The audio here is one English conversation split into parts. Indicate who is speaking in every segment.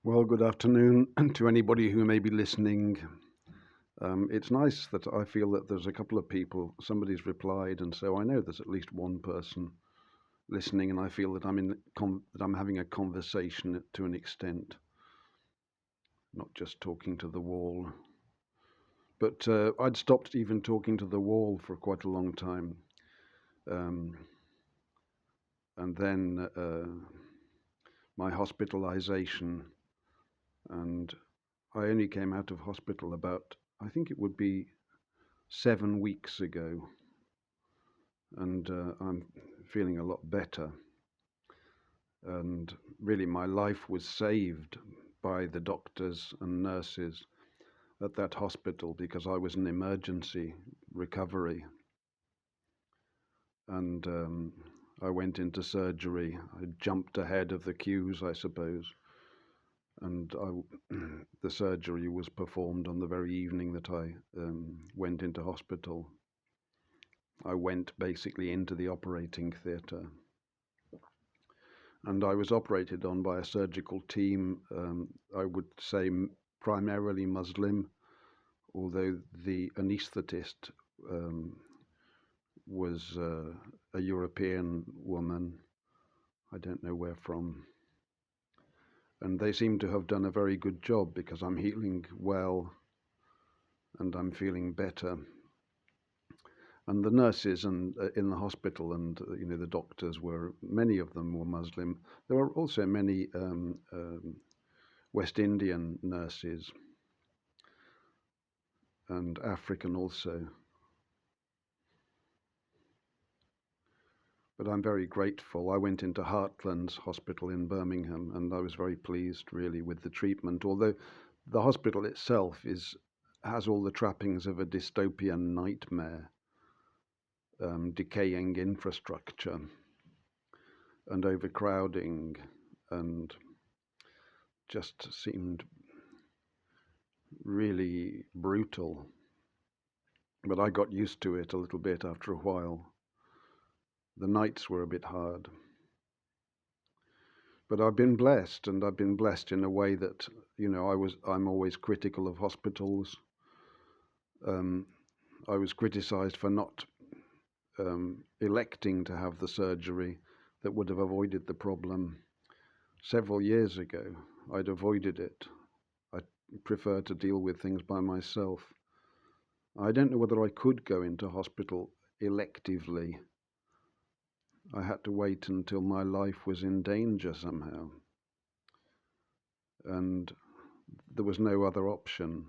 Speaker 1: Well, good afternoon to anybody who may be listening. It's nice that I feel that there's a couple of people, somebody's replied, and so I know there's at least one person listening, and I feel that that I'm having a conversation to an extent, not just talking to the wall. But I'd stopped even talking to the wall for quite a long time, um, and then my hospitalization, and I only came out of hospital about, I think it would be 7 weeks ago, and I'm feeling a lot better. And really, my life was saved by the doctors and nurses at that hospital because I was in emergency recovery, and I went into surgery. I jumped ahead of the queues, I suppose, and the surgery was performed on the very evening that I went into hospital. I went basically into the operating theatre, and I was operated on by a surgical team, I would say primarily Muslim, although the anaesthetist was a European woman, I don't know where from. And they seem to have done a very good job because I'm healing well and I'm feeling better. And the nurses and in the hospital and the doctors were, many of them were Muslim. There were also many West Indian nurses and African also. But I'm very grateful. I went into Heartlands Hospital in Birmingham, and I was very pleased really with the treatment, although the hospital itself has all the trappings of a dystopian nightmare, decaying infrastructure and overcrowding, and just seemed really brutal. But I got used to it a little bit after a while. The nights were a bit hard. But I've been blessed, and I've been blessed in a way that, I'm always critical of hospitals. Um, I was criticized for not electing to have the surgery that would have avoided the problem. Several years ago, I'd avoided it. I prefer to deal with things by myself. I don't know whether I could go into hospital electively. I had to wait until my life was in danger somehow. And there was no other option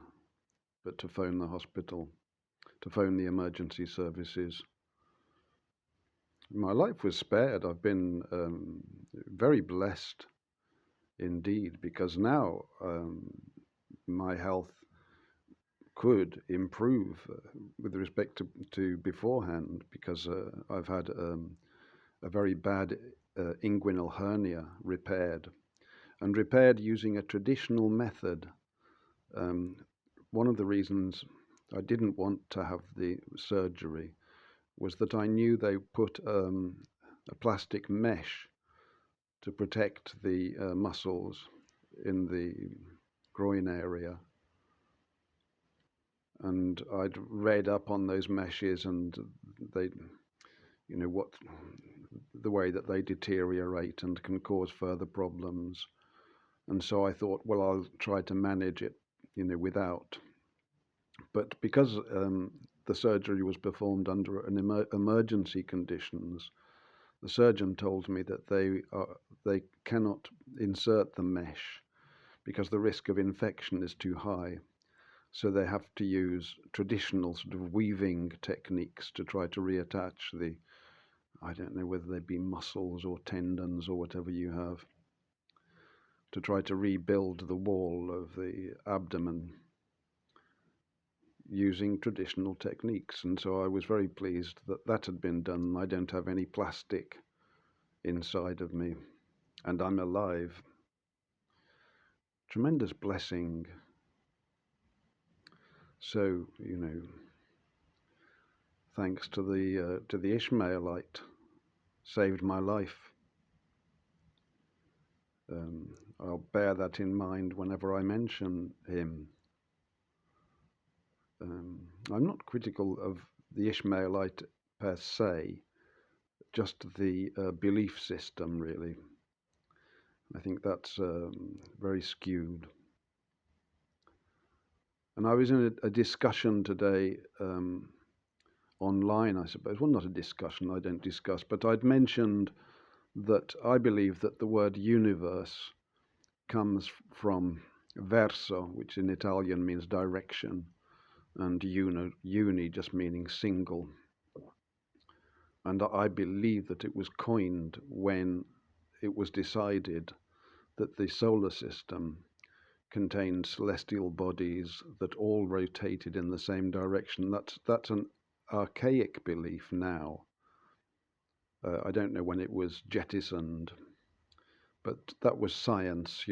Speaker 1: but to phone the hospital, to phone the emergency services. My life was spared. I've been very blessed indeed, because now my health could improve with respect to beforehand, because I've had a very bad inguinal hernia repaired, and repaired using a traditional method. One of the reasons I didn't want to have the surgery was that I knew they put a plastic mesh to protect the muscles in the groin area. And I'd read up on those meshes and they, what the way that they deteriorate and can cause further problems. And so I thought, well, I'll try to manage it, without. But because the surgery was performed under emergency conditions, the surgeon told me that they cannot insert the mesh because the risk of infection is too high. So they have to use traditional sort of weaving techniques to try to reattach I don't know whether they be muscles or tendons or whatever you have, to try to rebuild the wall of the abdomen using traditional techniques. And so I was very pleased that that had been done. I don't have any plastic inside of me, and I'm alive. Tremendous blessing. So, thanks to the Ishmaelite, saved my life. I'll bear that in mind whenever I mention him. I'm not critical of the Ishmaelite per se, just the belief system, really. I think that's very skewed. And I was in a discussion today online, I suppose. Well, not a discussion, I don't discuss, but I'd mentioned that I believe that the word universe comes from verso, which in Italian means direction, and uni just meaning single. And I believe that it was coined when it was decided that the solar system contained celestial bodies that all rotated in the same direction. That's an archaic belief now. I don't know when it was jettisoned, but that was science.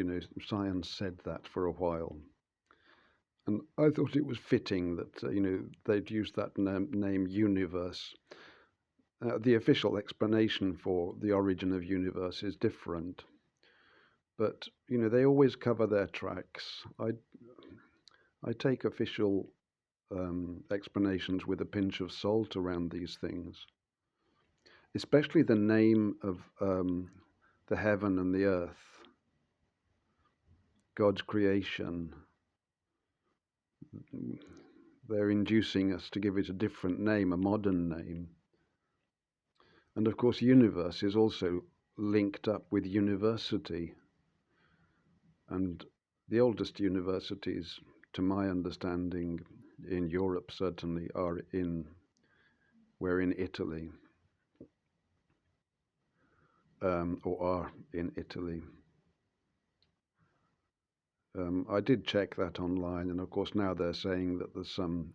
Speaker 1: Science said that for a while. And I thought it was fitting that, they'd used that name universe. The official explanation for the origin of universe is different. But, they always cover their tracks. I take official explanations with a pinch of salt around these things, especially the name of the heaven and the earth, God's creation. They're inducing us to give it a different name, a modern name. And of course, universe is also linked up with university. And the oldest universities, to my understanding, in Europe certainly, were in Italy, or are in Italy. I did check that online, and of course now they're saying that there's some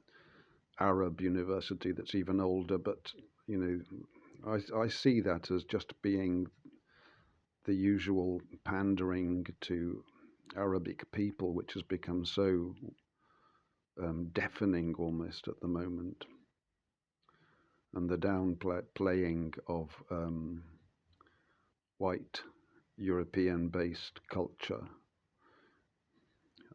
Speaker 1: Arab university that's even older, but I see that as just being the usual pandering to Arabic people, which has become so deafening almost at the moment, and the downplaying of white European-based culture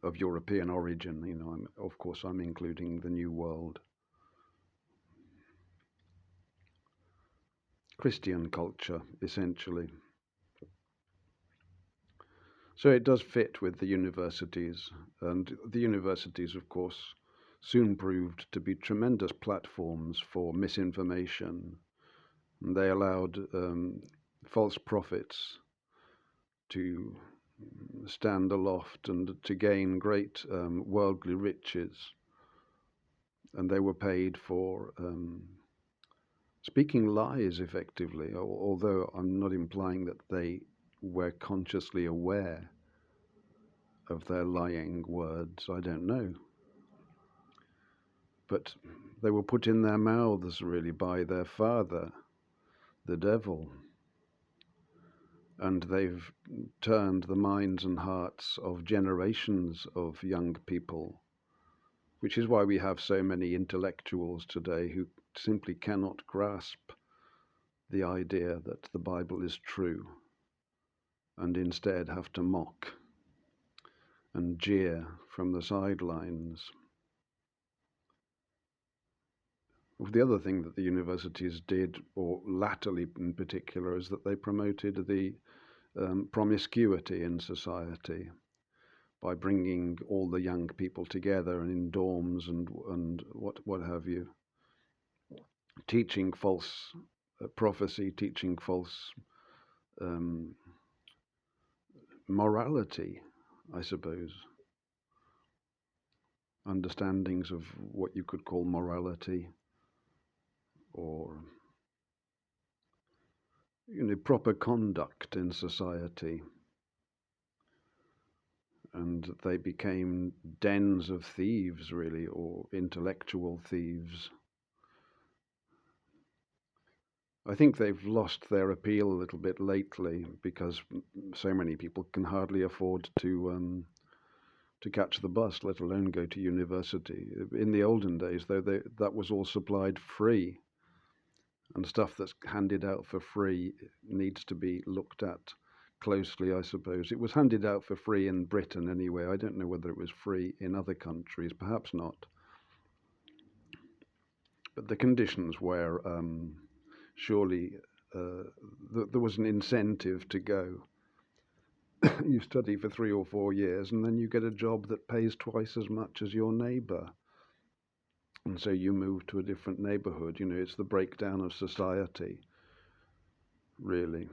Speaker 1: of European origin. Of course I'm including the New World. Christian culture, essentially. So it does fit with the universities, and the universities, of course, soon proved to be tremendous platforms for misinformation. And they allowed false prophets to stand aloft and to gain great worldly riches. And they were paid for speaking lies, effectively, although I'm not implying that they were consciously aware of their lying words. I don't know. But they were put in their mouths, really, by their father, the devil. And they've turned the minds and hearts of generations of young people, which is why we have so many intellectuals today who simply cannot grasp the idea that the Bible is true, and instead have to mock and jeer from the sidelines. The other thing that the universities did, or latterly in particular, is that they promoted the promiscuity in society by bringing all the young people together and in dorms and what have you, teaching false prophecy, teaching false morality, I suppose, understandings of what you could call morality, or proper conduct in society. And they became dens of thieves, really, or intellectual thieves. I think they've lost their appeal a little bit lately because so many people can hardly afford to catch the bus, let alone go to university. In the olden days, though, that was all supplied free, and stuff that's handed out for free needs to be looked at closely, I suppose. It was handed out for free in Britain anyway. I don't know whether it was free in other countries, perhaps not. But the conditions were surely there was an incentive to go. You study for 3 or 4 years and then you get a job that pays twice as much as your neighbour. And so you move to a different neighbourhood. It's the breakdown of society, really,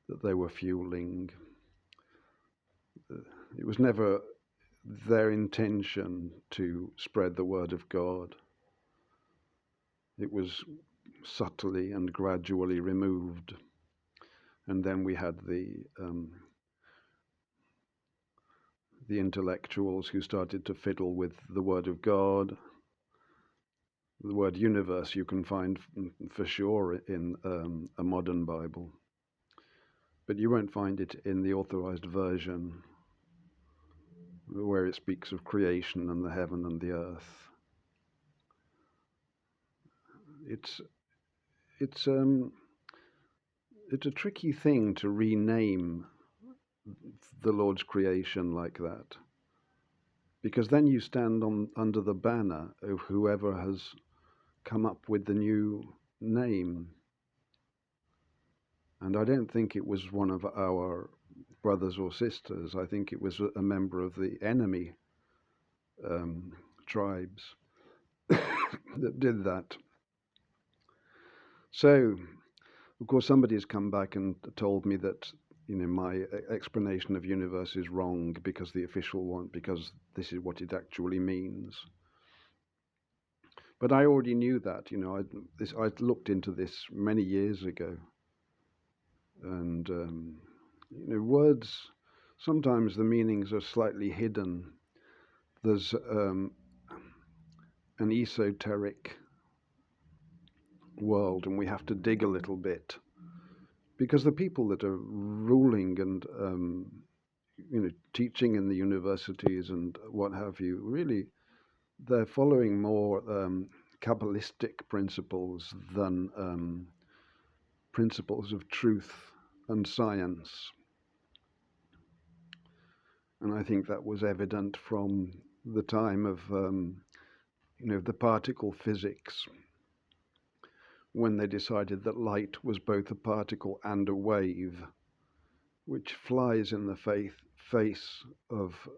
Speaker 1: that they were fueling. It was never their intention to spread the word of God. It was subtly and gradually removed. And then we had the intellectuals who started to fiddle with the word of God. The word universe you can find for sure in a modern Bible, but you won't find it in the authorized version where it speaks of creation and the heaven and the earth. It's a tricky thing to rename the Lord's creation like that, because then you stand under the banner of whoever has come up with the new name. And I don't think it was one of our brothers or sisters. I think it was a member of the enemy tribes that did that. So, of course, somebody's come back and told me that my explanation of universe is wrong because the official one, because this is what it actually means. But I already knew that. I looked into this many years ago. And, words, sometimes the meanings are slightly hidden. There's an esoteric world, and we have to dig a little bit. Because the people that are ruling and, teaching in the universities and what have you, really, they're following more Kabbalistic principles than principles of truth and science. And I think that was evident from the time of, the particle physics, when they decided that light was both a particle and a wave, which flies in the face of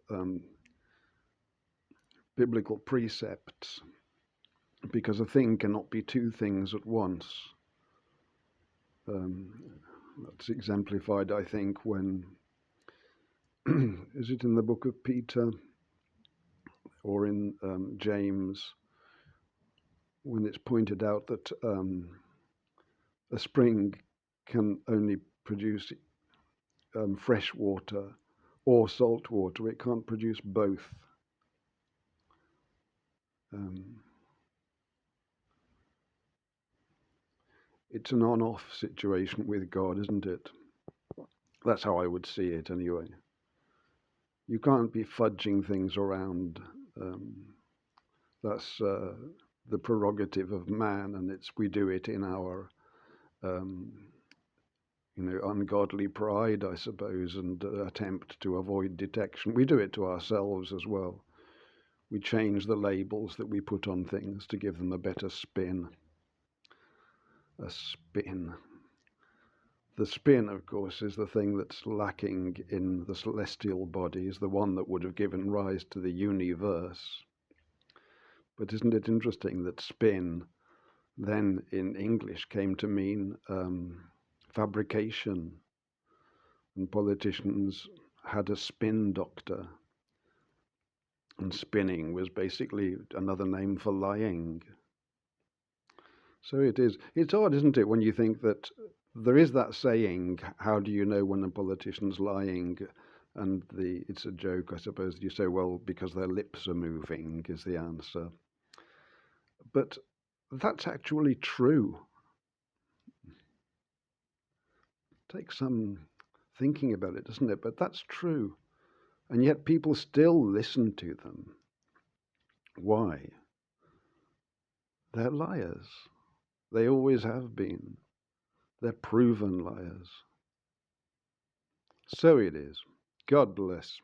Speaker 1: biblical precepts, because a thing cannot be two things at once. That's exemplified, I think, when, is it in the book of Peter or in James, when it's pointed out that a spring can only produce fresh water or salt water. It can't produce both. It's an on-off situation with God, isn't it? That's how I would see it anyway. You can't be fudging things around. That's the prerogative of man, and we do it in our ungodly pride, I suppose, and attempt to avoid detection. We do it to ourselves as well. We change the labels that we put on things to give them a better spin. A spin. The spin, of course, is the thing that's lacking in the celestial bodies, the one that would have given rise to the universe. But isn't it interesting that spin then in English came to mean fabrication, and politicians had a spin doctor, and spinning was basically another name for lying. So it's odd, isn't it, when you think that there is that saying, how do you know when a politician's lying? And it's a joke, I suppose. You say, well, because their lips are moving is the answer. But that's actually true. Takes some thinking about it, doesn't it? But that's true. And yet people still listen to them. Why? They're liars. They always have been. They're proven liars. So it is. God bless.